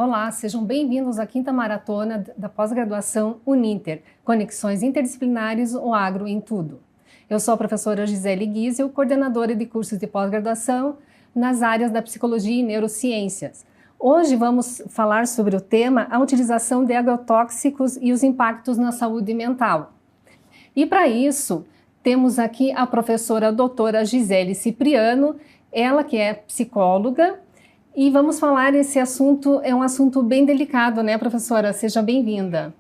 Olá, sejam bem-vindos à quinta maratona da pós-graduação Uninter, Conexões Interdisciplinares, o Agro em Tudo. Eu sou a professora Gisele Giesel, coordenadora de cursos de pós-graduação nas áreas da Psicologia e Neurociências. Hoje vamos falar sobre o tema a utilização de agrotóxicos e os impactos na saúde mental. E para isso, temos aqui a professora doutora Gisele Cipriano, ela que é psicóloga, e vamos falar, esse assunto é um assunto bem delicado, né, professora? Seja bem-vinda.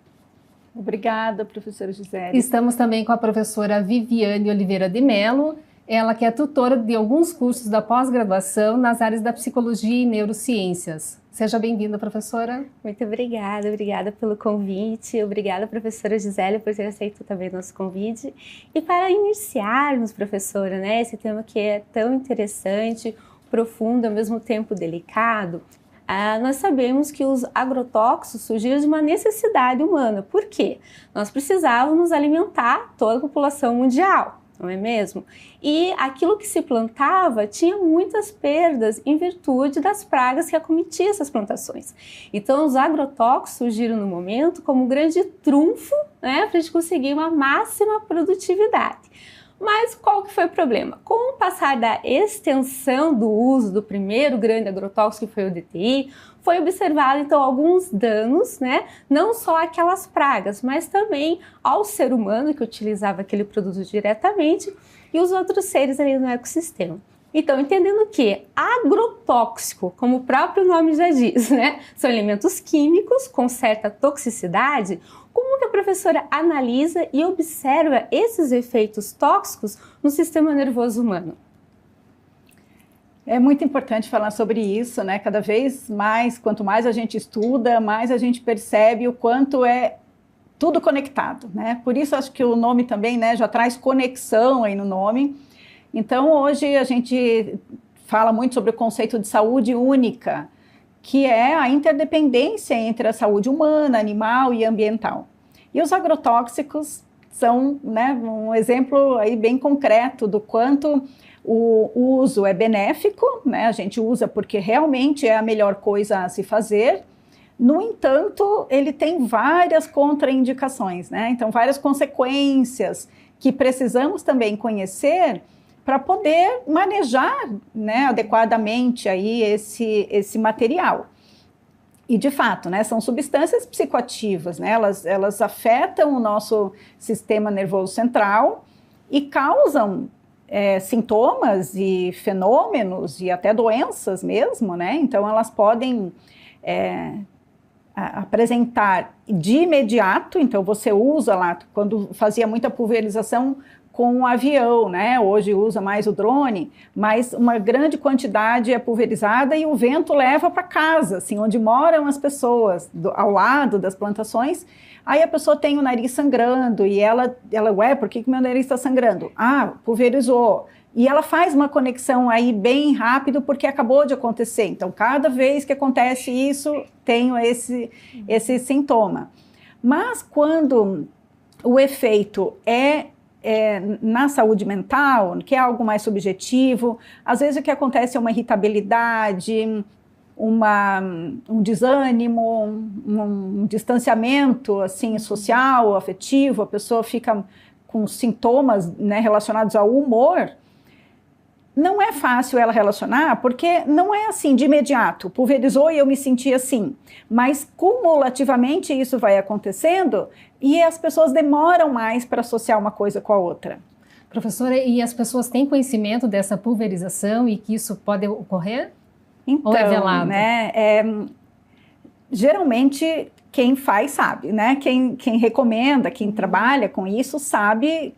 Obrigada, professora Gisele. Estamos também com a professora Viviane Oliveira de Mello, ela que é tutora de alguns cursos da pós-graduação nas áreas da psicologia e neurociências. Seja bem-vinda, professora. Muito obrigada pelo convite. Obrigada, professora Gisele, por ter aceito também o nosso convite. E para iniciarmos, professora, né, esse tema que é tão interessante, profundo, ao mesmo tempo delicado, nós sabemos que os agrotóxicos surgiram de uma necessidade humana. Por quê? Nós precisávamos alimentar toda a população mundial, não é mesmo? E aquilo que se plantava tinha muitas perdas em virtude das pragas que acometiam essas plantações. Então, os agrotóxicos surgiram no momento como um grande trunfo, né, para a gente conseguir uma máxima produtividade. Mas qual que foi o problema? Com o passar da extensão do uso do primeiro grande agrotóxico, que foi o DDI, foi observado então alguns danos, né? Não só aquelas pragas, mas também ao ser humano que utilizava aquele produto diretamente e os outros seres ali no ecossistema. Então, entendendo que agrotóxico, como o próprio nome já diz, né? São elementos químicos com certa toxicidade. Como que a professora analisa e observa esses efeitos tóxicos no sistema nervoso humano? É muito importante falar sobre isso, né? Cada vez mais, quanto mais a gente estuda, mais a gente percebe o quanto é tudo conectado, né? Por isso acho que o nome também, né, já traz conexão aí no nome. Então hoje a gente fala muito sobre o conceito de saúde única, que é a interdependência entre a saúde humana, animal e ambiental. E os agrotóxicos são, né, um exemplo aí bem concreto do quanto o uso é benéfico, né, a gente usa porque realmente é a melhor coisa a se fazer. No entanto, ele tem várias contraindicações, né, então várias consequências que precisamos também conhecer para poder manejar, né, adequadamente aí esse material. E, de fato, né, são substâncias psicoativas, né, elas afetam o nosso sistema nervoso central e causam sintomas e fenômenos e até doenças mesmo, né, então elas podem apresentar de imediato, então você usa lá, quando fazia muita pulverização com um avião, né? Hoje usa mais o drone, mas uma grande quantidade é pulverizada e o vento leva para casa, assim, onde moram as pessoas, ao lado das plantações. Aí a pessoa tem o nariz sangrando e ela ué, por que meu nariz está sangrando? Ah, pulverizou. E ela faz uma conexão aí bem rápido porque acabou de acontecer. Então, cada vez que acontece isso, tenho esse sintoma. Mas quando o efeito na saúde mental, que é algo mais subjetivo, às vezes o que acontece é uma irritabilidade, um desânimo, um distanciamento assim, social, afetivo, a pessoa fica com sintomas, né, relacionados ao humor. Não é fácil ela relacionar, porque não é assim de imediato, pulverizou e eu me senti assim, mas cumulativamente isso vai acontecendo e as pessoas demoram mais para associar uma coisa com a outra. Professora, e as pessoas têm conhecimento dessa pulverização e que isso pode ocorrer? Então, ou é velado? Né, geralmente quem faz sabe, né? Quem recomenda, quem trabalha com isso sabe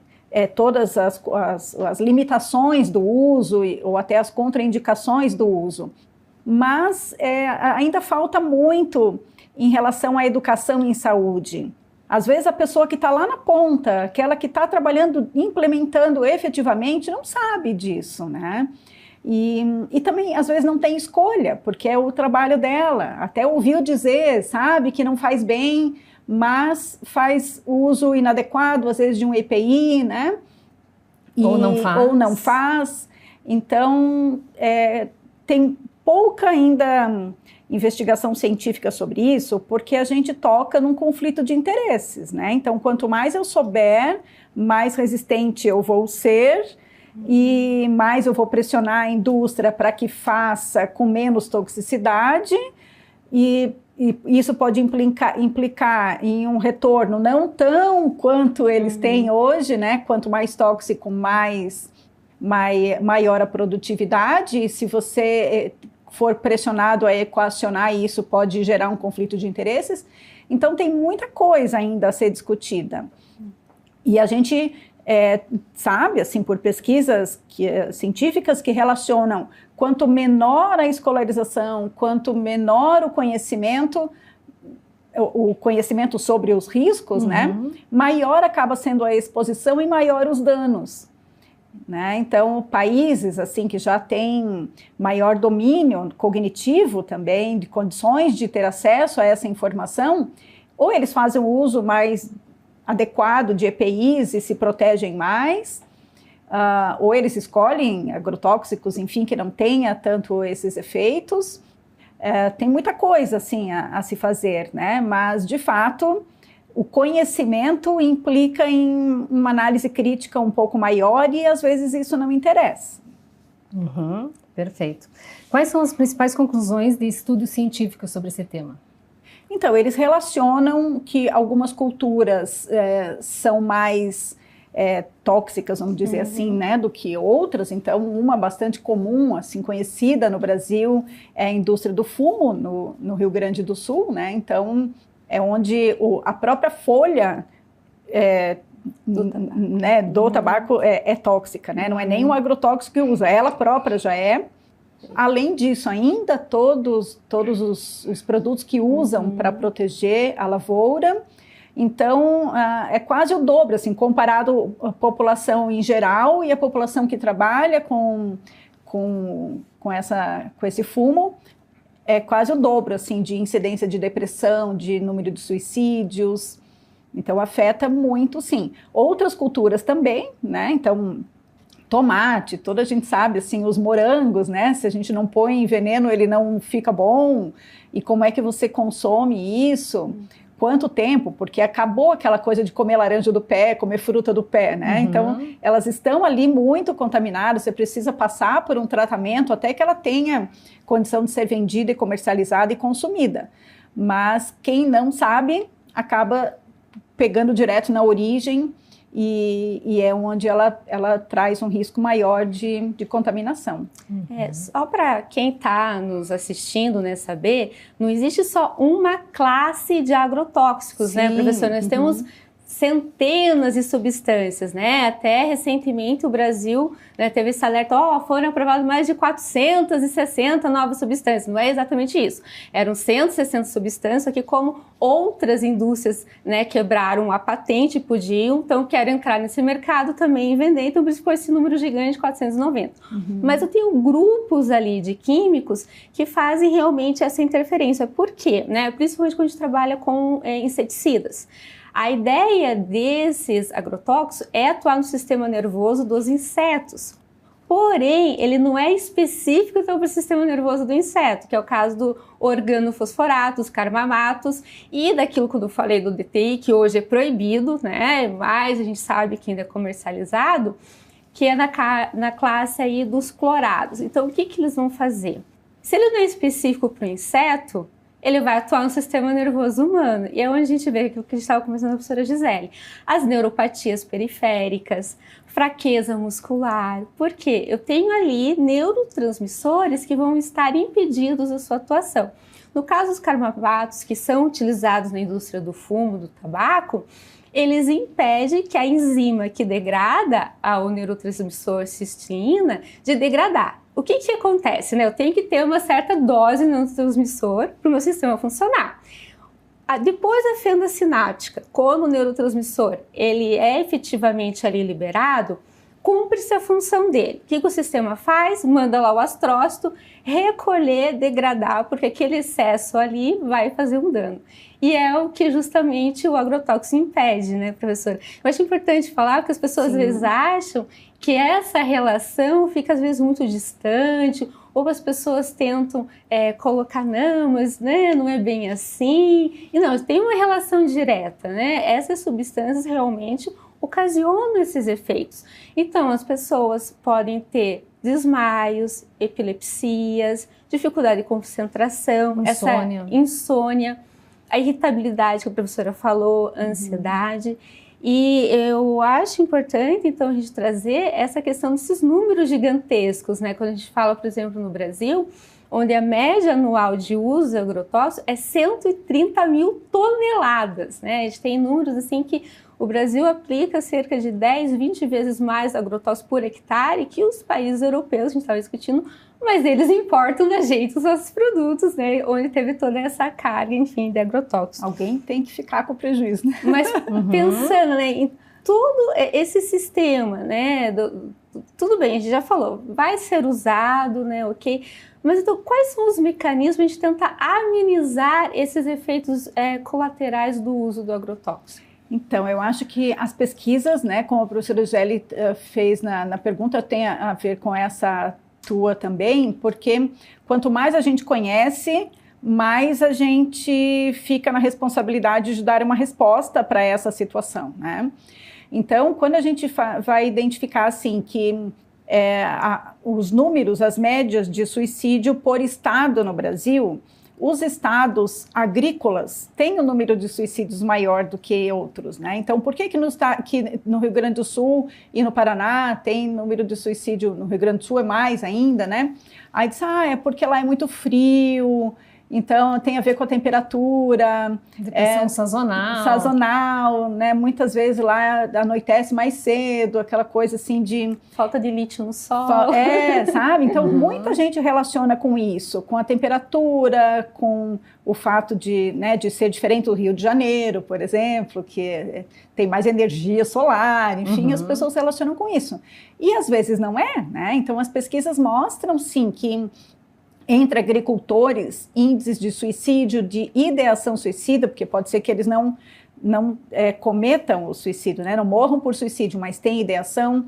todas as limitações do uso ou até as contraindicações do uso. Mas ainda falta muito em relação à educação em saúde. Às vezes a pessoa que está lá na ponta, aquela que está trabalhando, implementando efetivamente, não sabe disso, né? E também, às vezes, não tem escolha, porque é o trabalho dela. Até ouviu dizer, sabe, que não faz bem, mas faz uso inadequado, às vezes, de um EPI, né? Ou não faz. Então, tem pouca ainda investigação científica sobre isso, porque a gente toca num conflito de interesses, né? Então, quanto mais eu souber, mais resistente eu vou ser e mais eu vou pressionar a indústria para que faça com menos toxicidade e isso pode implicar em um retorno não tão quanto eles têm hoje, né? Quanto mais tóxico, maior a produtividade. E se você for pressionado a equacionar, isso pode gerar um conflito de interesses. Então, tem muita coisa ainda a ser discutida. E a gente sabe, assim, por pesquisas científicas que relacionam quanto menor a escolarização, quanto menor o conhecimento sobre os riscos, né, maior acaba sendo a exposição e maior os danos. Né? Então, países assim que já têm maior domínio cognitivo também, de condições de ter acesso a essa informação, ou eles fazem o uso mais adequado de EPIs e se protegem mais, ou eles escolhem agrotóxicos, enfim, que não tenha tanto esses efeitos. Tem muita coisa assim a se fazer, né? Mas, de fato, o conhecimento implica em uma análise crítica um pouco maior e, às vezes, isso não interessa. Perfeito. Quais são as principais conclusões de estudos científicos sobre esse tema? Então, eles relacionam que algumas culturas são mais tóxicas, vamos dizer assim, né, do que outras. Então, uma bastante comum, assim, conhecida no Brasil, é a indústria do fumo, no Rio Grande do Sul, né? Então, é onde a própria folha do tabaco é tóxica, né? Não é nem um agrotóxico que usa, ela própria já é. Além disso, ainda todos os produtos que usam para proteger a lavoura. Então, é quase o dobro, assim, comparado à população em geral e a população que trabalha com esse fumo. É quase o dobro, assim, de incidência de depressão, de número de suicídios. Então, afeta muito, sim. Outras culturas também, né? Então, tomate, toda a gente sabe, assim, os morangos, né? Se a gente não põe veneno, ele não fica bom. E como é que você consome isso? Quanto tempo? Porque acabou aquela coisa de comer laranja do pé, comer fruta do pé, né? Então, elas estão ali muito contaminadas, você precisa passar por um tratamento até que ela tenha condição de ser vendida e comercializada e consumida. Mas quem não sabe, acaba pegando direto na origem e é onde ela traz um risco maior de contaminação. Só para quem está nos assistindo, né, saber, não existe só uma classe de agrotóxicos, né, professor? Nós temos centenas de substâncias, né? Até recentemente o Brasil, né, teve esse alerta, foram aprovadas mais de 460 novas substâncias. Não é exatamente isso. Eram 160 substâncias que, como outras indústrias, né, quebraram a patente, podiam, então querem entrar nesse mercado também e vender, então por isso foi esse número gigante de 490. Mas eu tenho grupos ali de químicos que fazem realmente essa interferência. Por quê? Né? Principalmente quando a gente trabalha com inseticidas. A ideia desses agrotóxicos é atuar no sistema nervoso dos insetos. Porém, ele não é específico para o sistema nervoso do inseto, que é o caso do organofosforato, dos carmamatos e daquilo que eu falei do DTI, que hoje é proibido, né? Mas a gente sabe que ainda é comercializado, que é na classe aí dos clorados. Então, o que eles vão fazer? Se ele não é específico para o inseto, ele vai atuar no sistema nervoso humano. E é onde a gente vê aquilo que a gente estava conversando com a professora Gisele. As neuropatias periféricas, fraqueza muscular. Por quê? Eu tenho ali neurotransmissores que vão estar impedidos da sua atuação. No caso dos carmamatos, que são utilizados na indústria do fumo, do tabaco, eles impedem que a enzima que degrada o neurotransmissor cisteína de degradar. O que acontece, né? Eu tenho que ter uma certa dose de neurotransmissor para o meu sistema funcionar. Depois da fenda sináptica, quando o neurotransmissor ele é efetivamente ali liberado, cumpre-se a função dele. O que o sistema faz? Manda lá o astrócito recolher, degradar, porque aquele excesso ali vai fazer um dano. E é o que justamente o agrotóxico impede, né, professora? Eu acho importante falar, porque as pessoas às vezes acham que essa relação fica às vezes muito distante ou as pessoas tentam colocar, não, mas né, não é bem assim. E não, tem uma relação direta, né? Essas substâncias realmente ocasionam esses efeitos. Então, as pessoas podem ter desmaios, epilepsias, dificuldade de concentração, insônia, a irritabilidade que a professora falou, a ansiedade. E eu acho importante, então, a gente trazer essa questão desses números gigantescos, né? Quando a gente fala, por exemplo, no Brasil, onde a média anual de uso de agrotóxicos é 130 mil toneladas, né? A gente tem números assim que o Brasil aplica cerca de 10, 20 vezes mais agrotóxicos por hectare que os países europeus, a gente estava discutindo, mas eles importam da gente os nossos produtos, né? Onde teve toda essa carga, enfim, de agrotóxicos. Alguém tem que ficar com prejuízo, né? Mas pensando, né, em todo esse sistema, né? Tudo bem, a gente já falou, vai ser usado, né? Ok. Mas então, quais são os mecanismos para a gente tentar amenizar esses efeitos colaterais do uso do agrotóxico? Então, eu acho que as pesquisas, né, como a professora Gisele fez na pergunta, tem a ver com essa tua também, porque quanto mais a gente conhece, mais a gente fica na responsabilidade de dar uma resposta para essa situação, né? Então, quando a gente vai identificar, assim, que os números, as médias de suicídio por estado no Brasil, os estados agrícolas têm um número de suicídios maior do que outros, né? Então, por que no Rio Grande do Sul e no Paraná tem número de suicídio, no Rio Grande do Sul é mais ainda, né? Aí diz, é porque lá é muito frio, então tem a ver com a temperatura. Depressão sazonal. Sazonal, né? Muitas vezes lá anoitece mais cedo, aquela coisa assim de... Falta de lítio no sol. Sabe? Então, muita gente relaciona com isso, com a temperatura, com o fato de ser diferente do Rio de Janeiro, por exemplo, que tem mais energia solar, enfim, as pessoas relacionam com isso. E às vezes não é, né? Então, as pesquisas mostram, sim, que entre agricultores, índices de suicídio, de ideação suicida, porque pode ser que eles não cometam o suicídio, né? Não morram por suicídio, mas tem ideação.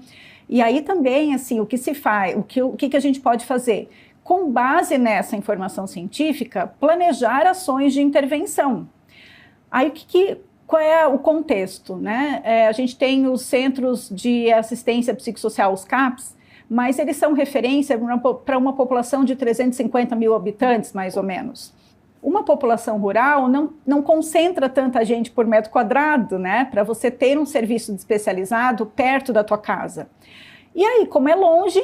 E aí também, assim, o que se faz, o que a gente pode fazer? Com base nessa informação científica, planejar ações de intervenção. Aí qual é o contexto, né? A gente tem os Centros de Assistência Psicossocial, os CAPs, mas eles são referência para uma população de 350 mil habitantes, mais ou menos. Uma população rural não concentra tanta gente por metro quadrado, né, para você ter um serviço especializado perto da tua casa. E aí, como é longe,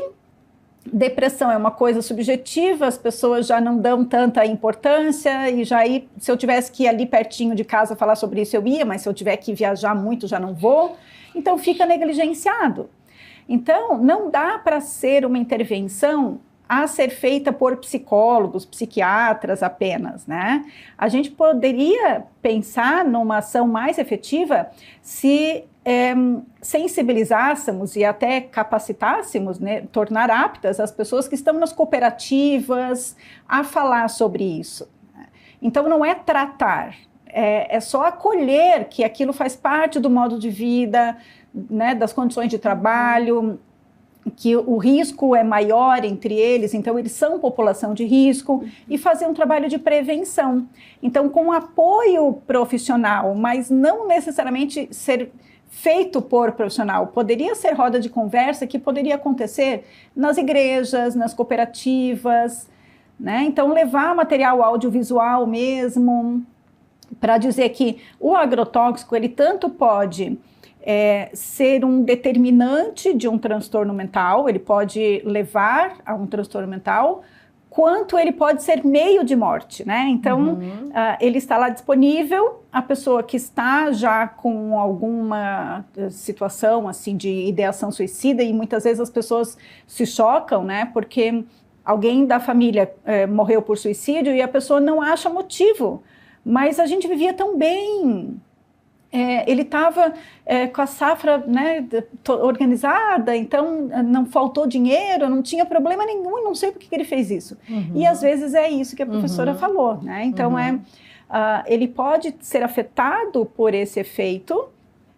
depressão é uma coisa subjetiva, as pessoas já não dão tanta importância, e se eu tivesse que ir ali pertinho de casa falar sobre isso, eu ia, mas se eu tiver que viajar muito, já não vou. Então, fica negligenciado. Então, não dá para ser uma intervenção a ser feita por psicólogos, psiquiatras apenas, né? A gente poderia pensar numa ação mais efetiva se sensibilizássemos e até capacitássemos, né, tornar aptas as pessoas que estão nas cooperativas a falar sobre isso. Então, não é tratar, é só acolher que aquilo faz parte do modo de vida, né, das condições de trabalho, que o risco é maior entre eles, então eles são população de risco, e fazer um trabalho de prevenção. Então, com apoio profissional, mas não necessariamente ser feito por profissional. Poderia ser roda de conversa que poderia acontecer nas igrejas, nas cooperativas, né? Então, levar material audiovisual mesmo, para dizer que o agrotóxico, ele tanto pode ser um determinante de um transtorno mental, ele pode levar a um transtorno mental, quanto ele pode ser meio de morte, né? Então, ele está lá disponível, a pessoa que está já com alguma situação, assim, de ideação suicida, e muitas vezes as pessoas se chocam, né? Porque alguém da família morreu por suicídio e a pessoa não acha motivo, mas a gente vivia tão bem. Ele estava com a safra, né, organizada, então não faltou dinheiro, não tinha problema nenhum, e não sei por que ele fez isso. E às vezes é isso que a professora falou, né? Então ele pode ser afetado por esse efeito,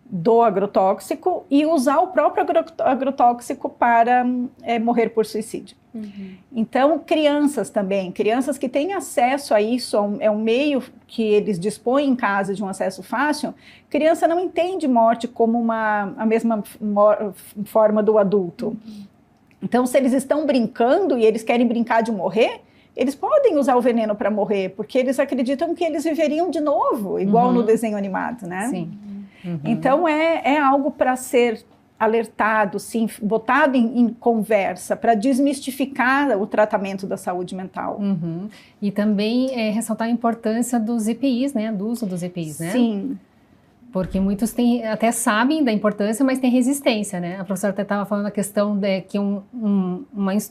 do agrotóxico e usar o próprio agrotóxico para morrer por suicídio. Então, crianças também, crianças que têm acesso a isso, é um meio que eles dispõem em casa de um acesso fácil, criança não entende morte como a mesma forma do adulto. Então, se eles estão brincando e eles querem brincar de morrer, eles podem usar o veneno para morrer, porque eles acreditam que eles viveriam de novo, igual no desenho animado, né? Sim. Então, é algo para ser alertado, sim, botado em conversa, para desmistificar o tratamento da saúde mental. E também ressaltar a importância dos EPIs, né? Do uso dos EPIs, né? Sim. Porque muitos até sabem da importância, mas têm resistência, né? A professora até estava falando a questão de que uma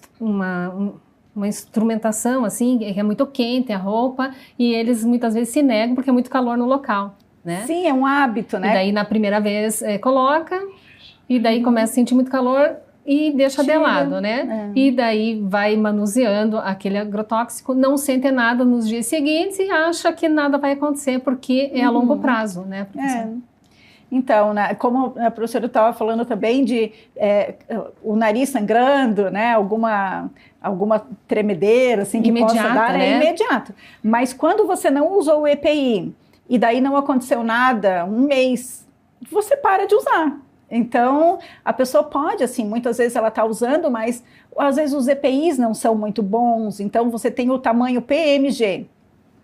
instrumentação, assim, que é muito quente a roupa, e eles muitas vezes se negam porque é muito calor no local, né? Sim, é um hábito, né? E daí na primeira vez coloca, e daí começa a sentir muito calor e deixa de lado, né? E daí vai manuseando aquele agrotóxico, não sente nada nos dias seguintes e acha que nada vai acontecer porque é a longo prazo, né, professora? Então, né, como a professora estava falando também de o nariz sangrando, né, alguma tremedeira assim que possa dar, né? É imediato. Mas quando você não usou o EPI e daí não aconteceu nada, um mês, você para de usar. Então, a pessoa pode, assim, muitas vezes ela está usando, mas às vezes os EPIs não são muito bons, então você tem o tamanho PMG,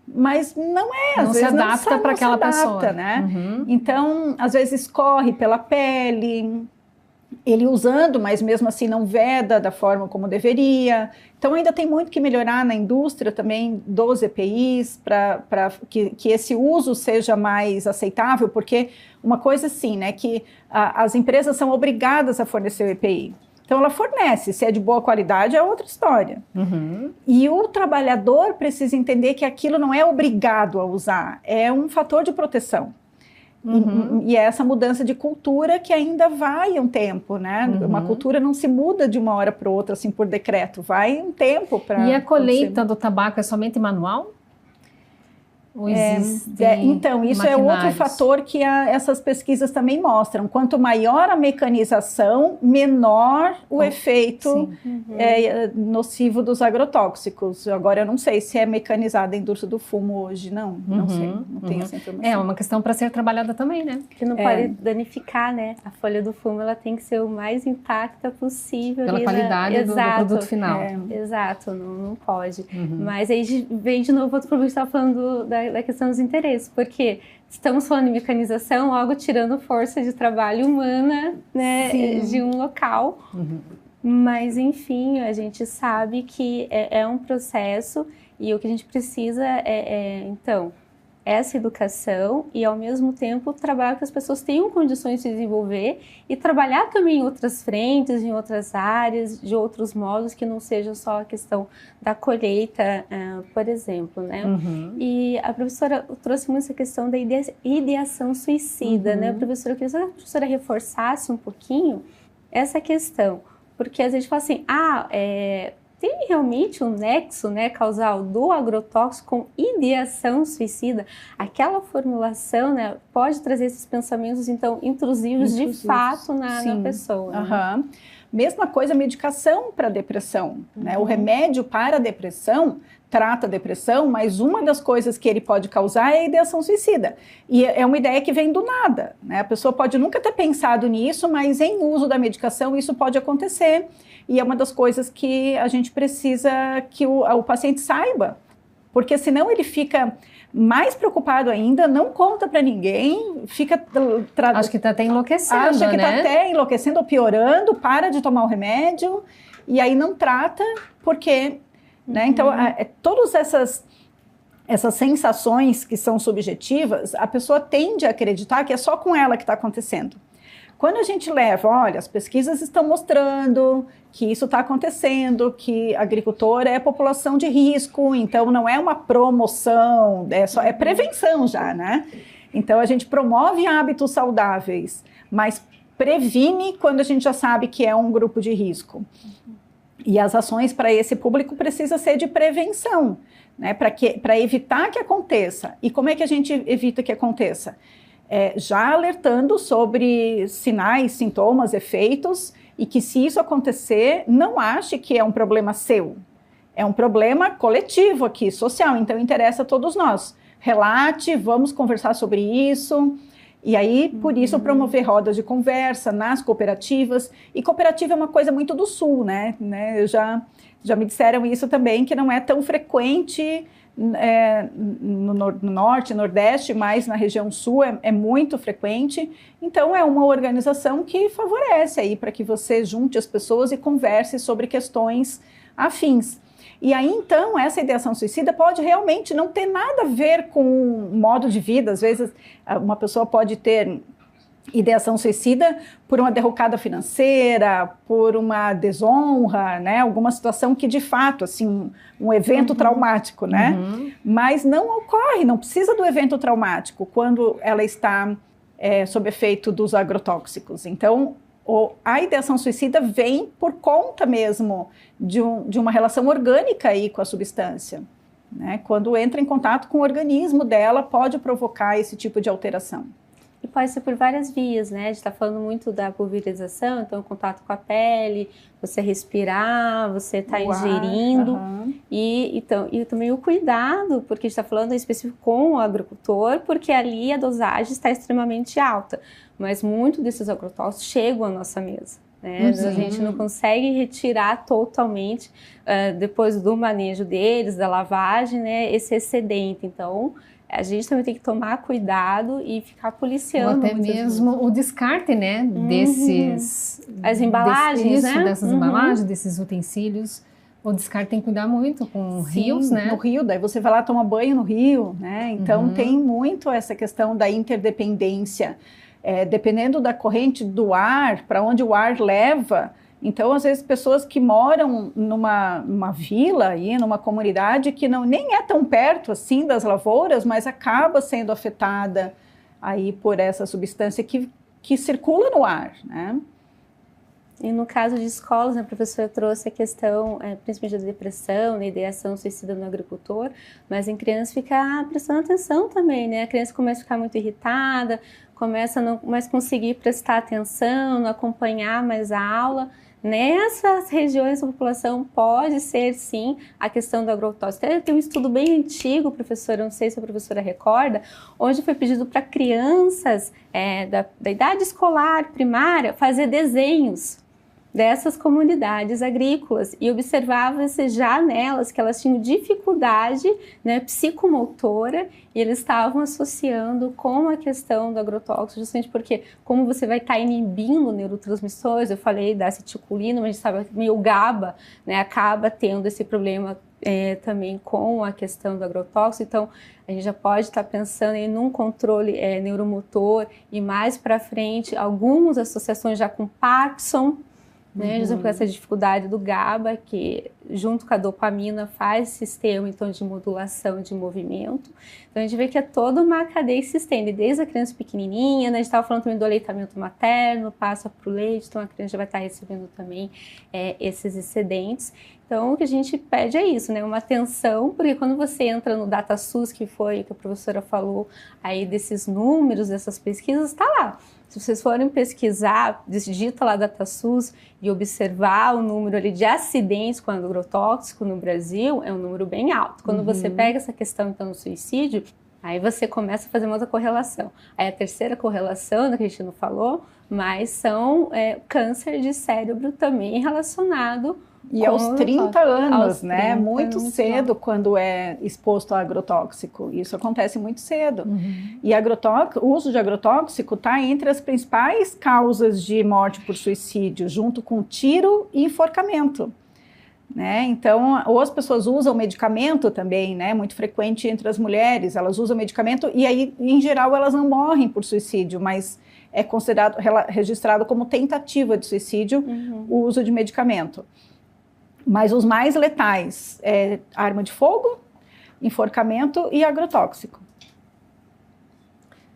mas não é, às vezes se adapta para aquela pessoa, né? Então, às vezes escorre pela pele, ele usando, mas mesmo assim não veda da forma como deveria. Então, ainda tem muito que melhorar na indústria também dos EPIs para que esse uso seja mais aceitável, porque uma coisa assim, né, que as empresas são obrigadas a fornecer o EPI. Então, ela fornece, se é de boa qualidade, é outra história. E o trabalhador precisa entender que aquilo não é obrigado a usar, é um fator de proteção. E é essa mudança de cultura que ainda vai um tempo, né? Uma cultura não se muda de uma hora para outra, assim, por decreto, vai um tempo para... E a colheita do tabaco é somente manual? Ou então, isso é outro fator que essas pesquisas também mostram. Quanto maior a mecanização, menor o efeito nocivo dos agrotóxicos. Agora, eu não sei se é mecanizada a indústria do fumo hoje, não sei, não tenho essa informação. É uma questão para ser trabalhada também, né? Que não pode danificar, né? A folha do fumo, ela tem que ser o mais intacta possível. Pela qualidade do produto final. Exato, não pode. Mas aí vem de novo outro problema que a gente estava falando da questão dos interesses, porque estamos falando de mecanização, algo tirando força de trabalho humana, né, de um local, mas enfim, a gente sabe que é um processo e o que a gente precisa então, essa educação e, ao mesmo tempo, trabalhar que as pessoas tenham condições de se desenvolver e trabalhar também em outras frentes, em outras áreas, de outros modos, que não seja só a questão da colheita, por exemplo, né? E a professora trouxe muito essa questão da ideação suicida, né? Professora, eu queria que a professora reforçasse um pouquinho essa questão, porque às vezes fala assim, tem realmente um nexo, né, causal do agrotóxico com ideação suicida? Aquela formulação, né, pode trazer esses pensamentos, então, intrusivos de fato na pessoa. Né? Mesma coisa, a medicação para depressão, né? O remédio para a depressão trata a depressão, mas uma das coisas que ele pode causar é a ideação suicida. E é uma ideia que vem do nada, né? A pessoa pode nunca ter pensado nisso, mas em uso da medicação isso pode acontecer. E é uma das coisas que a gente precisa que o paciente saiba, porque senão ele fica mais preocupado ainda, não conta para ninguém, fica... Acho que está até enlouquecendo, Acha que está até enlouquecendo ou piorando, para de tomar o remédio, e aí não trata, porque... Né? Então, todas essas sensações que são subjetivas, a pessoa tende a acreditar que é só com ela que está acontecendo. Quando a gente leva, olha, as pesquisas estão mostrando que isso está acontecendo, que agricultor é população de risco, então não é uma promoção, é prevenção já, né? Então a gente promove hábitos saudáveis, mas previne quando a gente já sabe que é um grupo de risco. E as ações para esse público precisam ser de prevenção, né? Para evitar que aconteça. E como é que a gente evita que aconteça? já alertando sobre sinais, sintomas, efeitos, e que se isso acontecer, não ache que é um problema seu. É um problema coletivo aqui, social, então interessa a todos nós. Relate, vamos conversar sobre isso. E aí, por isso, promover rodas de conversa nas cooperativas. E cooperativa é uma coisa muito do Sul, né? Já me disseram isso também, que não é tão frequente no Norte, Nordeste, mas na região Sul é muito frequente. Então, é uma organização que favorece aí para que você junte as pessoas e converse sobre questões afins. E aí, então, essa ideação suicida pode realmente não ter nada a ver com o modo de vida. Às vezes, uma pessoa pode ter ideação suicida por uma derrocada financeira, por uma desonra, né? Alguma situação que, de fato, assim, um evento traumático, né? Mas não ocorre, não precisa do evento traumático quando ela está sob efeito dos agrotóxicos. Então, a ideação suicida vem por conta mesmo de uma relação orgânica aí com a substância, né? Quando entra em contato com o organismo dela, pode provocar esse tipo de alteração. E pode ser por várias vias, né? A gente está falando muito da pulverização, então contato com a pele, você respirar, você está ingerindo. E também o cuidado, porque a gente está falando em específico com o agricultor, porque ali a dosagem está extremamente alta. Mas muitos desses agrotóxicos chegam à nossa mesa, né? A gente não consegue retirar totalmente, depois do manejo deles, da lavagem, né, esse excedente. Então, a gente também tem que tomar cuidado e ficar policiando. Ou até mesmo o descarte, né, as embalagens, né? Dessas embalagens, desses utensílios. O descarte tem que cuidar muito com rios, né? No rio, daí você vai lá tomar banho no rio, né? Então tem muito essa questão da interdependência. Dependendo da corrente do ar, para onde o ar leva. Então, às vezes, pessoas que moram numa vila, aí, numa comunidade que nem é tão perto assim das lavouras, mas acaba sendo afetada aí por essa substância que circula no ar, né? E no caso de escolas, a professora trouxe a questão, principalmente da depressão, da ideação suicida no agricultor, mas em crianças fica prestando atenção também, né? A criança começa a ficar muito irritada, começa a não mais conseguir prestar atenção, não acompanhar mais a aula. Nessas regiões da população pode ser, sim, a questão do agrotóxico. Tem um estudo bem antigo, professora, não sei se a professora recorda, onde foi pedido para crianças da idade escolar, primária, fazer desenhos dessas comunidades agrícolas e observava-se já nelas que elas tinham dificuldade, né, psicomotora, e eles estavam associando com a questão do agrotóxico, justamente porque como você vai estar inibindo neurotransmissores, eu falei da acetilcolina, mas a gente sabe que o GABA, né, acaba tendo esse problema também com a questão do agrotóxico, então a gente já pode estar pensando em um controle neuromotor e mais para frente, algumas associações já com Parkinson, né, justamente por essa dificuldade do GABA, que junto com a dopamina faz sistema então, de modulação de movimento. Então a gente vê que é toda uma cadeia que se estende, desde a criança pequenininha, né, a gente estava falando também do aleitamento materno, passa para o leite, então a criança já vai estar recebendo também esses excedentes. Então o que a gente pede é isso, né, uma atenção, porque quando você entra no DataSUS, que foi o que a professora falou aí desses números, dessas pesquisas, está lá. Se vocês forem pesquisar, digita lá DataSUS e observar o número ali de acidentes com agrotóxico no Brasil, é um número bem alto. Quando você pega essa questão então do suicídio, aí você começa a fazer uma outra correlação. Aí a terceira correlação, que a gente não falou, mas são câncer de cérebro também relacionado e aos 30 anos, né? Muito cedo quando é exposto a agrotóxico. Isso acontece muito cedo. E o uso de agrotóxico está entre as principais causas de morte por suicídio, junto com tiro e enforcamento. Né? Então, ou as pessoas usam medicamento também, né? Muito frequente entre as mulheres, elas usam medicamento e aí, em geral, elas não morrem por suicídio, mas é registrado como tentativa de suicídio o uso de medicamento. Mas os mais letais é arma de fogo, enforcamento e agrotóxico.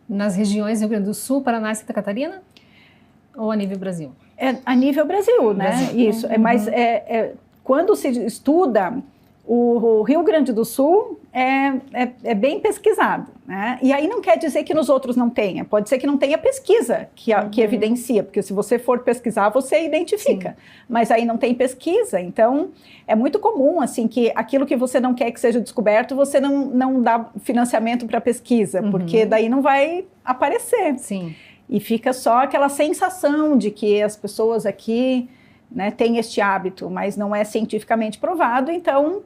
Nas regiões do Rio Grande do Sul, Paraná e Santa Catarina? Ou a nível Brasil? A nível Brasil, né? Isso. Mas quando se estuda O Rio Grande do Sul é bem pesquisado, né? E aí não quer dizer que nos outros não tenha, pode ser que não tenha pesquisa que evidencia, porque se você for pesquisar, você identifica, mas aí não tem pesquisa, então é muito comum, assim, que aquilo que você não quer que seja descoberto, você não dá financiamento para pesquisa, porque daí não vai aparecer. Sim. E fica só aquela sensação de que as pessoas aqui, né, têm este hábito, mas não é cientificamente provado, então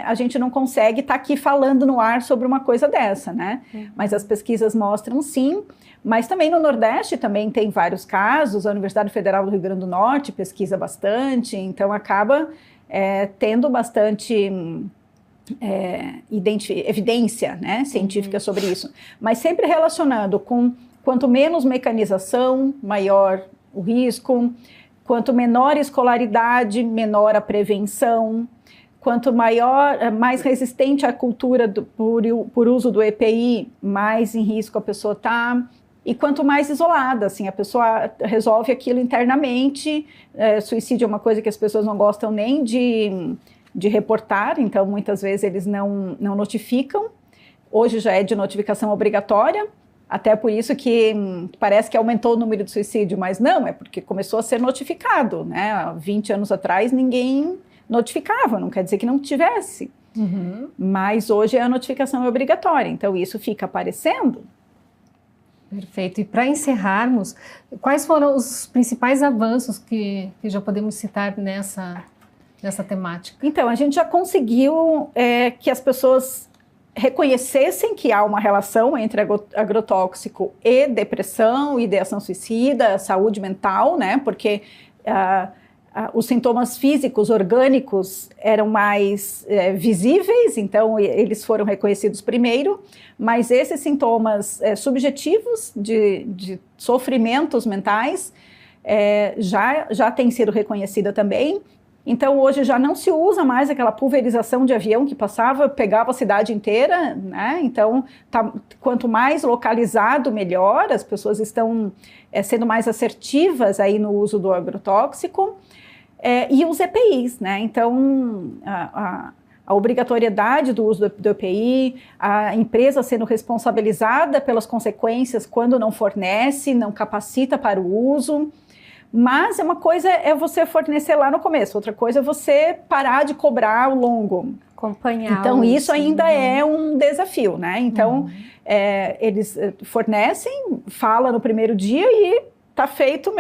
a gente não consegue estar aqui falando no ar sobre uma coisa dessa, né? Mas as pesquisas mostram sim, mas também no Nordeste também tem vários casos, a Universidade Federal do Rio Grande do Norte pesquisa bastante, então acaba tendo bastante evidência, né, científica sobre isso, mas sempre relacionando com quanto menos mecanização, maior o risco, quanto menor escolaridade, menor a prevenção, quanto mais resistente a cultura por uso do EPI, mais em risco a pessoa está. E quanto mais isolada, assim, a pessoa resolve aquilo internamente. Suicídio é uma coisa que as pessoas não gostam nem de reportar, então muitas vezes eles não notificam. Hoje já é de notificação obrigatória, até por isso que parece que aumentou o número de suicídio, mas não, é porque começou a ser notificado, né? Há 20 anos atrás ninguém notificava, não quer dizer que não tivesse, mas hoje a notificação é obrigatória, então isso fica aparecendo. Perfeito. E para encerrarmos, quais foram os principais avanços que já podemos citar nessa temática? Então, a gente já conseguiu que as pessoas reconhecessem que há uma relação entre agrotóxico e depressão, ideação suicida, saúde mental, né? Porque os sintomas físicos, orgânicos, eram mais visíveis, então eles foram reconhecidos primeiro, mas esses sintomas subjetivos de sofrimentos mentais já têm sido reconhecidos também. Então, hoje já não se usa mais aquela pulverização de avião que passava, pegava a cidade inteira, né? Então, quanto mais localizado, melhor. As pessoas estão sendo mais assertivas aí no uso do agrotóxico. E os EPIs, né? Então, a obrigatoriedade do uso do EPI, a empresa sendo responsabilizada pelas consequências quando não fornece, não capacita para o uso. Mas uma coisa é você fornecer lá no começo, outra coisa é você parar de cobrar ao longo. Acompanhar. Então, isso ainda é um desafio, né? Então, eles fornecem, fala no primeiro dia e está feito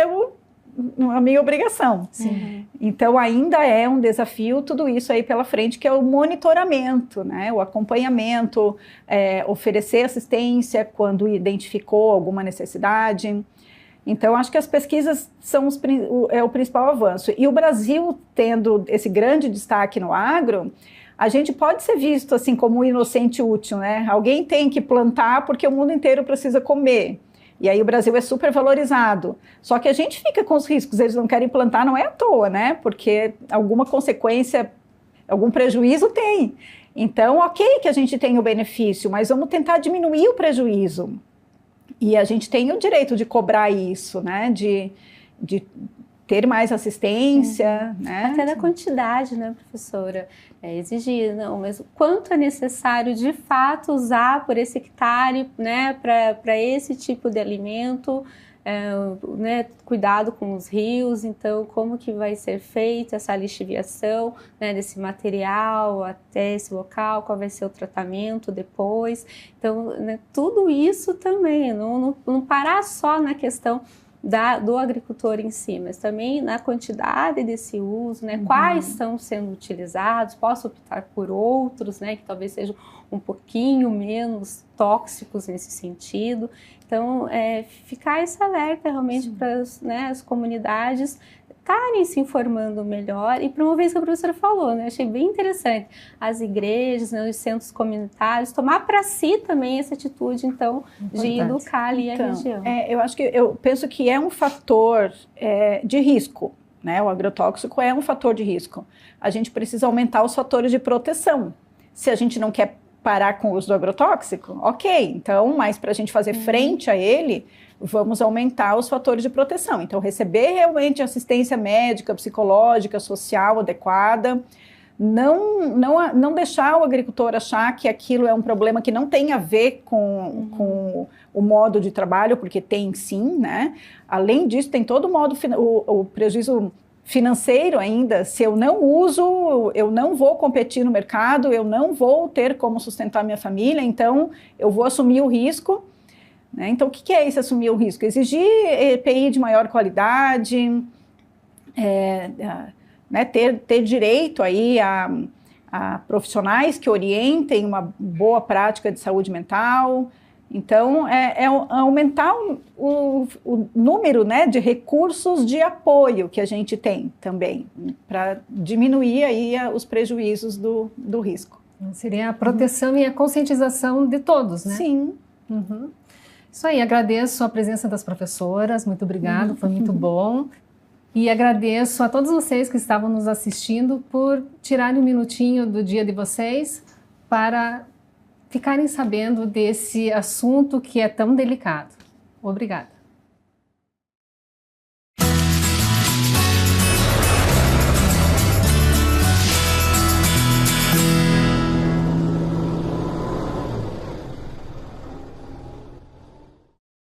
a minha obrigação. Sim. Então, ainda é um desafio tudo isso aí pela frente, que é o monitoramento, né? O acompanhamento, oferecer assistência quando identificou alguma necessidade. Então, acho que as pesquisas são o principal avanço. E o Brasil, tendo esse grande destaque no agro, a gente pode ser visto assim como um inocente útil, né? Alguém tem que plantar porque o mundo inteiro precisa comer. E aí o Brasil é super valorizado. Só que a gente fica com os riscos, eles não querem plantar, não é à toa, né? Porque alguma consequência, algum prejuízo tem. Então, ok que a gente tem o benefício, mas vamos tentar diminuir o prejuízo. E a gente tem o direito de cobrar isso, né? De ter mais assistência, né? Até da quantidade, né, professora? Exigir, não, mas o quanto é necessário de fato usar por esse hectare, né, para esse tipo de alimento, né, cuidado com os rios, então como que vai ser feita essa lixiviação, né, desse material até esse local, qual vai ser o tratamento depois, então, né, tudo isso também, não parar só na questão do agricultor em si, mas também na quantidade desse uso, né, quais estão sendo utilizados, posso optar por outros, né, que talvez sejam um pouquinho menos tóxicos nesse sentido. Então, ficar esse alerta realmente para as comunidades estarem se informando melhor e promover isso que a professora falou, né? Achei bem interessante. As igrejas, né, os centros comunitários, tomar para si também essa atitude, então, de educar ali a região. Eu penso que é um fator de risco, né? O agrotóxico é um fator de risco. A gente precisa aumentar os fatores de proteção. Se a gente não quer parar com o uso do agrotóxico, ok, então, mas para a gente fazer frente a ele, vamos aumentar os fatores de proteção. Então, receber realmente assistência médica, psicológica, social adequada, não deixar o agricultor achar que aquilo é um problema que não tem a ver com o modo de trabalho, porque tem sim, né? Além disso, tem todo o prejuízo financeiro ainda. Se eu não uso, eu não vou competir no mercado, eu não vou ter como sustentar minha família, então eu vou assumir o risco. Né? Então, o que é esse assumir o risco? Exigir EPI de maior qualidade, né, ter direito aí a profissionais que orientem uma boa prática de saúde mental. Então, aumentar o número, né, de recursos de apoio que a gente tem também, para diminuir aí os prejuízos do risco. Seria a proteção e a conscientização de todos, né? Sim. Uhum. Isso aí, agradeço a presença das professoras, muito obrigado, foi muito bom. E agradeço a todos vocês que estavam nos assistindo por tirarem um minutinho do dia de vocês para ficarem sabendo desse assunto que é tão delicado. Obrigada.